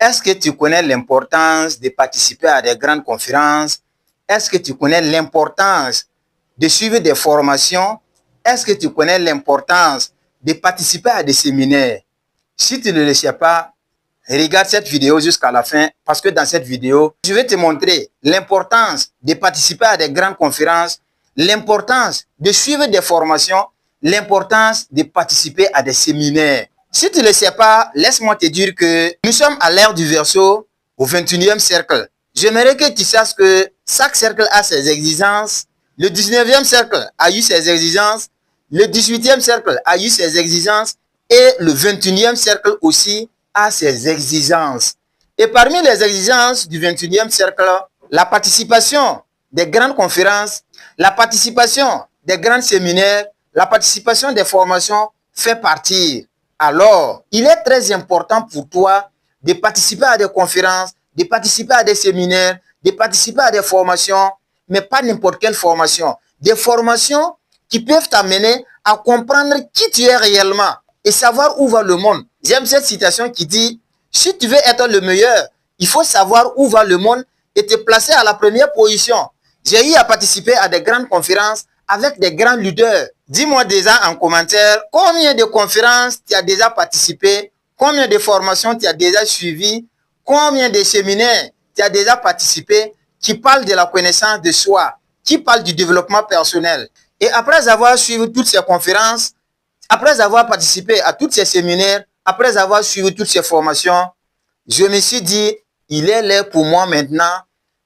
Est-ce que tu connais l'importance de participer à des grandes conférences? Est-ce que tu connais l'importance de suivre des formations? Est-ce que tu connais l'importance de participer à des séminaires? Si tu ne le sais pas, regarde cette vidéo jusqu'à la fin parce que dans cette vidéo, je vais te montrer l'importance de participer à des grandes conférences, l'importance de suivre des formations, l'importance de participer à des séminaires. Si tu ne le sais pas, laisse-moi te dire que nous sommes à l'ère du Verseau, au 21e cercle. J'aimerais que tu saches que chaque cercle a ses exigences. Le 19e cercle a eu ses exigences. Le 18e cercle a eu ses exigences. Et le 21e cercle aussi a ses exigences. Et parmi les exigences du 21e cercle, la participation des grandes conférences, la participation des grands séminaires, la participation des formations fait partie. Alors, il est très important pour toi de participer à des conférences, de participer à des séminaires, de participer à des formations, mais pas n'importe quelle formation. Des formations qui peuvent t'amener à comprendre qui tu es réellement et savoir où va le monde. J'aime cette citation qui dit, si tu veux être le meilleur, il faut savoir où va le monde et te placer à la première position. J'ai eu à participer à des grandes conférences avec des grands leaders. Dis-moi déjà en commentaire combien de conférences tu as déjà participé, combien de formations tu as déjà suivi, combien de séminaires tu as déjà participé qui parlent de la connaissance de soi, qui parlent du développement personnel. Et après avoir suivi toutes ces conférences, après avoir participé à tous ces séminaires, après avoir suivi toutes ces formations, je me suis dit, il est l'heure pour moi maintenant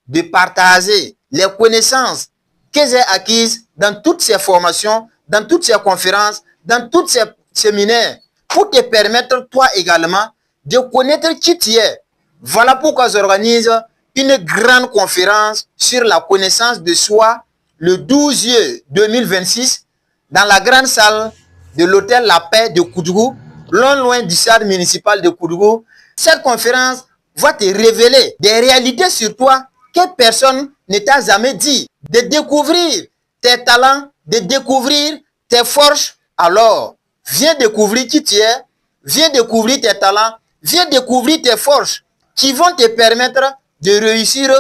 de partager les connaissances que j'ai acquises dans toutes ces formations, dans toutes ces conférences, dans tous ces séminaires, pour te permettre toi également de connaître qui tu es. Voilà pourquoi j'organise une grande conférence sur la connaissance de soi le 12 juillet 2026 dans la grande salle de l'hôtel La Paix de Koudougou, loin du stade municipal de Koudougou. Cette conférence va te révéler des réalités sur toi que personne ne t'a jamais dit, de découvrir tes talents, de découvrir tes forces. Alors, viens découvrir qui tu es, viens découvrir tes talents, viens découvrir tes forces qui vont te permettre de réussir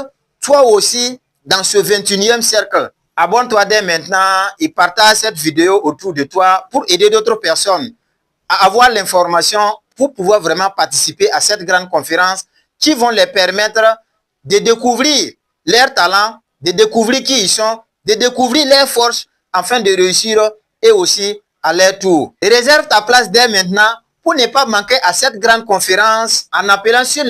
toi aussi dans ce 21e cercle. Abonne-toi dès maintenant et partage cette vidéo autour de toi pour aider d'autres personnes à avoir l'information pour pouvoir vraiment participer à cette grande conférence qui vont les permettre de découvrir leurs talents, de découvrir qui ils sont, de découvrir leurs forces afin de réussir et aussi à leur tour. Réserve ta place dès maintenant pour ne pas manquer à cette grande conférence en appelant sur